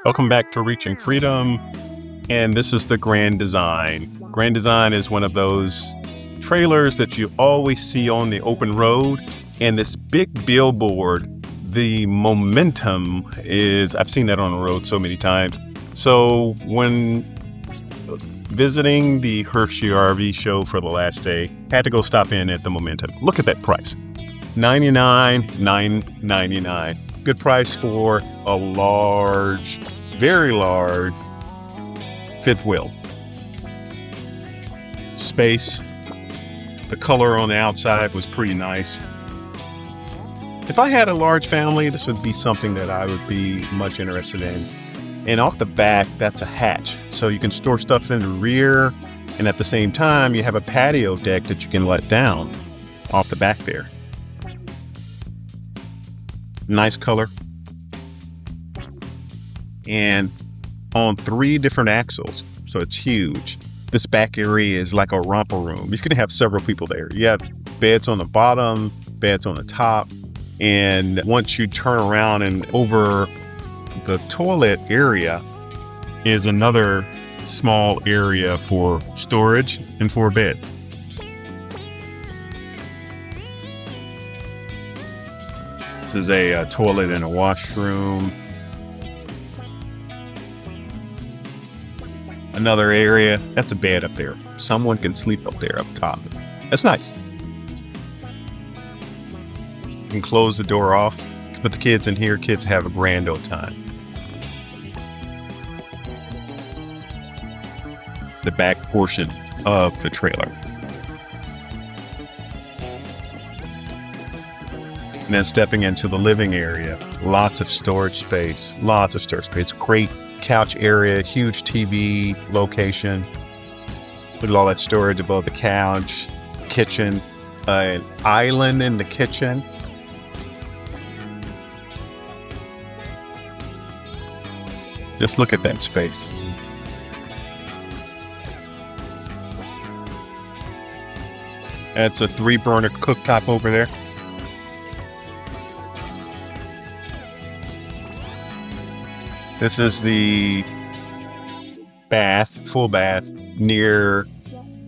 Welcome back to Reaching Freedom, and this is the Grand Design. Grand Design is one of those trailers that you always see on the open road, and this big billboard, the momentum is, I've seen that on the road so many times. So when visiting the Hershey RV Show for the last day, had to go stop in at the Momentum. Look at that price, $99,999. Good price for a large, very large fifth wheel. Space. The color on the outside was pretty nice. If I had a large family, this would be something that I would be much interested in. And off the back, that's a hatch. So you can store stuff in the rear. And at the same time, you have a patio deck that you can let down off the back there. Nice color. And on 3 different axles. So it's huge. This back area is like a romper room. You can have several people there. You have beds on the bottom, beds on the top. And once you turn around and over the toilet area is another small area for storage and for a bed. This is a toilet and a washroom. Another area, that's a bed up there. Someone can sleep up there up top. That's nice. You can close the door off, put the kids in here. Kids have a grand old time. The back portion of the trailer. And then stepping into the living area, lots of storage space, great couch area, huge TV location. Put all that storage above the couch, kitchen, an island in the kitchen. Just look at that space. That's a 3-burner cooktop over there. This is the bath, full bath, near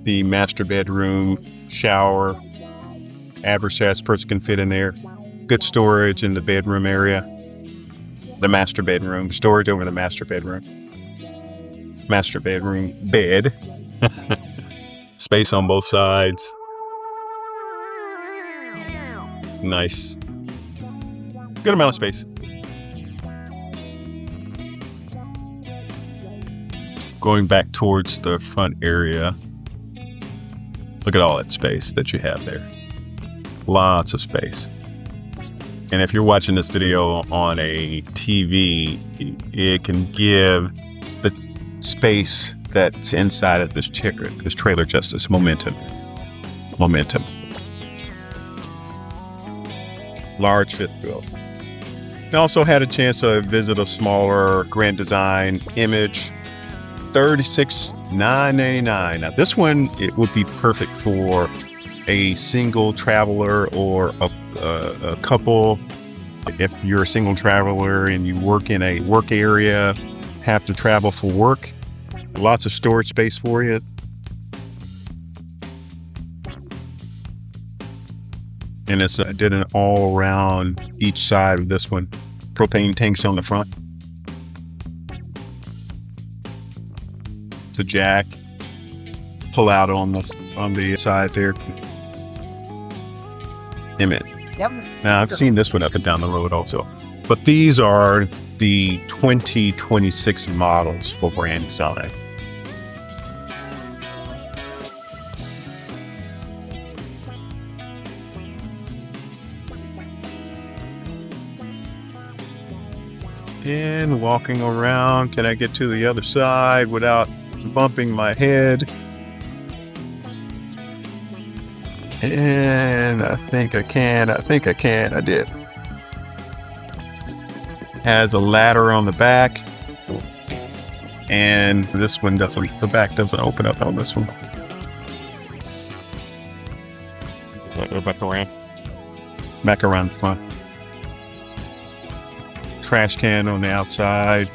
the master bedroom, shower. Average size person can fit in there. Good storage in the bedroom area. The master bedroom, storage over the master bedroom. Master bedroom bed. Space on both sides. Nice. Good amount of space. Going back towards the front area. Look at all that space that you have there. Lots of space. And if you're watching this video on a TV, it can give the space that's inside of this trailer just this momentum. Large fifth wheel. I also had a chance to visit a smaller Grand Design Image, $36,999. Now this one, it would be perfect for a single traveler or a couple. If you're a single traveler and you work in a work area, have to travel for work, lots of storage space for you. And I did an all around each side of this one. Propane tanks on the front. The jack, pull out on the side there. Amen. Yep. Now I've seen this one up and down the road also, but these are the 2026 models for Grand Design. And walking around, can I get to the other side without bumping my head? And I think I can. I did. Has a ladder on the back. And this one doesn't, the back doesn't open up on this one. Go back around. Back around the front. Trash can on the outside.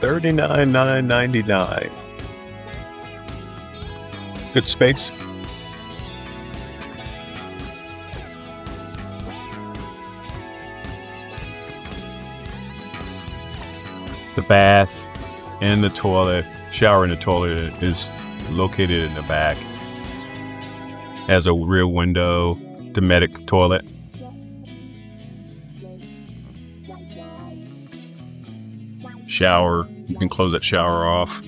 $39,999. Good space. The bath and the toilet, shower and the toilet is located in the back. Has a rear window, Dometic toilet. Shower, you can close that shower off.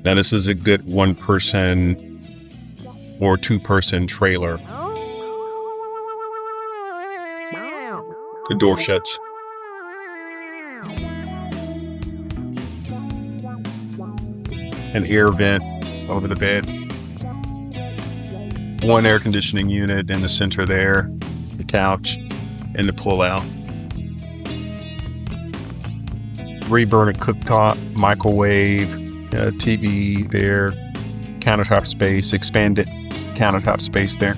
Now this is a good 1-person or 2-person trailer. The door shuts. An air vent over the bed. 1 air conditioning unit in the center there. The couch and the pull-out. 3-burner cooktop, microwave, TV there, countertop space, expanded countertop space there.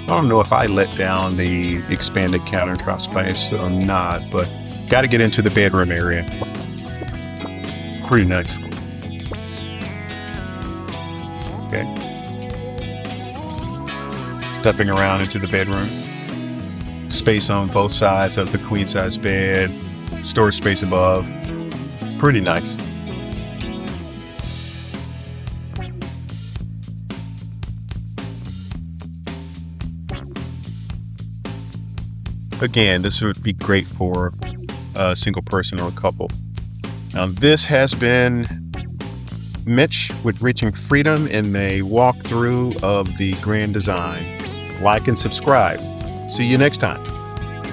I don't know if I let down the expanded countertop space or not, but got to get into the bedroom area. Pretty nice. Okay. Stepping around into the bedroom. Space on both sides of the queen size bed. Storage space above. Pretty nice. Again, this would be great for a single person or a couple. Now, this has been Mitch with Reaching Freedom in a walkthrough of the Grand Design. Like and subscribe. See you next time.